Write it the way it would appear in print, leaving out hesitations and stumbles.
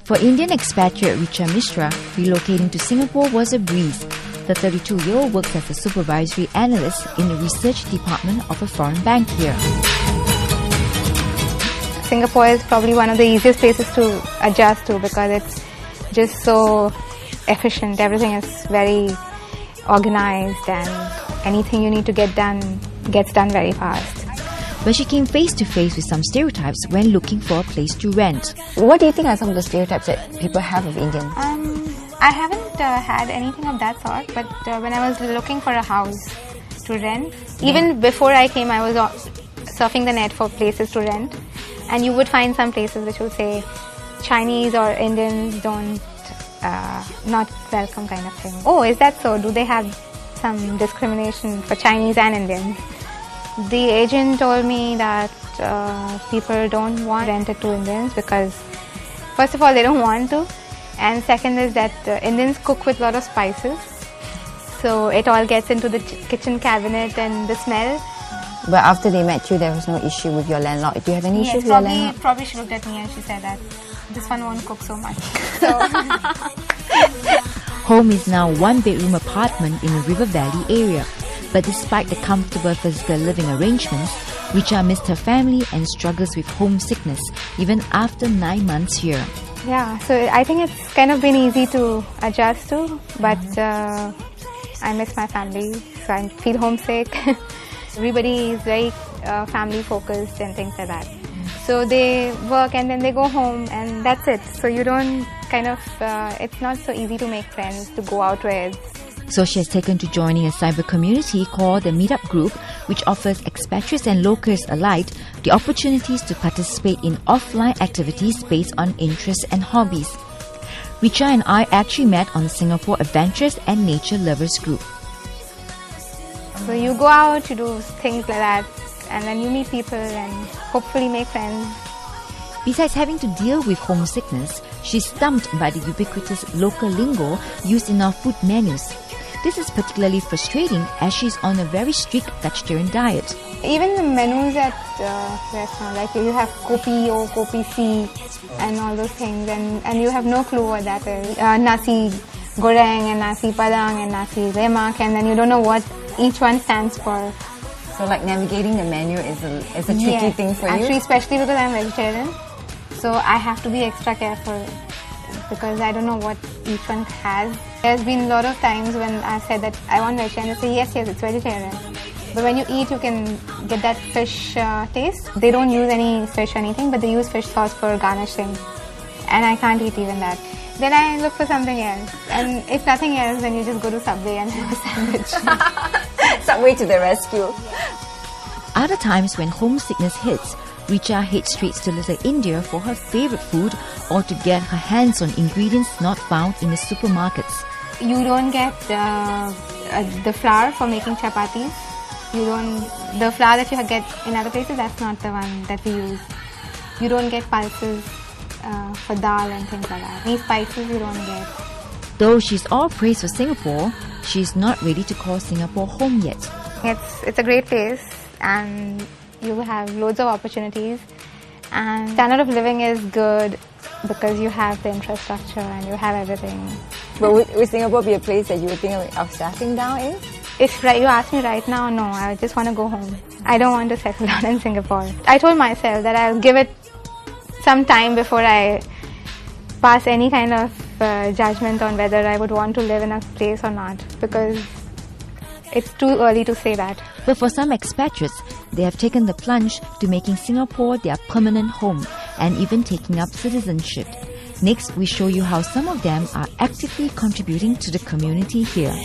For Indian expatriate Richa Misra, relocating to Singapore was a breeze. The 32-year-old works as a supervisory analyst in the research department of a foreign bank here. Singapore is probably one of the easiest places to adjust to because it's just so efficient. Everything is very organized and anything you need to get done gets done very fast. But she came face to face with some stereotypes when looking for a place to rent. What do you think are some of the stereotypes that people have of Indians? I haven't had anything of that sort, but when I was looking for a house to rent, even before I came, I was surfing the net for places to rent, and you would find some places which would say Chinese or Indians don't, not welcome kind of thing. Oh, is that so? Do they have some discrimination for Chinese and Indians? The agent told me that people don't want to rent it to Indians because first of all they don't want to, and second is that Indians cook with a lot of spices, so it all gets into the kitchen cabinet and the smell. But after they met you, there was no issue with your landlord. Do you have any issues with your landlord? Probably she looked at me and she said that this one won't cook so much. So Home is now one-bedroom apartment in the River Valley area. But despite the comfortable physical living arrangements, Richa missed her family and struggles with homesickness even after 9 months here. yeah, so I think it's kind of been easy to adjust to, but I miss my family, so I feel homesick. Everybody is very family focused and things like that. So they work and then they go home and that's it. So you don't it's not so easy to make friends, to go out with. So she has taken to joining a cyber community called the Meetup Group, which offers expatriates and locals alike the opportunities to participate in offline activities based on interests and hobbies. Richa and I actually met on the Singapore Adventurers and Nature Lovers Group. So you go out, you do things like that, and then you meet people and hopefully make friends. Besides having to deal with homesickness, she's stumped by the ubiquitous local lingo used in our food menus. This is particularly frustrating as she's on a very strict vegetarian diet. Even the menus at restaurants, like you have Kopi O, Kopi C and all those things, and you have no clue what that is. Nasi goreng and nasi padang and nasi lemak, and then you don't know what each one stands for. So like navigating the menu is a tricky thing for you? Actually, especially because I'm vegetarian, so I have to be extra careful because I don't know what each one has. There's been a lot of times when I've said that I want vegetarian, they say yes, it's vegetarian. But when you eat, you can get that fish taste. They don't use any fish or anything, but they use fish sauce for garnishing. And I can't eat even that. Then I look for something else. And if nothing else, then you just go to Subway and have a sandwich. Subway to the rescue. Other times when homesickness hits, Richa heads straight to Little India for her favorite food or to get her hands on ingredients not found in the supermarkets. You don't get the flour for making chapatis. The flour that you get in other places, that's not the one that we use. You don't get pulses for dal and things like that. Any spices you don't get. Though she's all praise for Singapore, she's not ready to call Singapore home yet. It's a great place and you have loads of opportunities, and standard of living is good because you have the infrastructure and you have everything. But would Singapore be a place that you would think of settling down in? If you ask me right now, no, I just want to go home. I don't want to settle down in Singapore. I told myself that I'll give it some time before I pass any kind of judgment on whether I would want to live in a place or not, because it's too early to say that. But for some expatriates, they have taken the plunge to making Singapore their permanent home and even taking up citizenship. Next, we show you how some of them are actively contributing to the community here.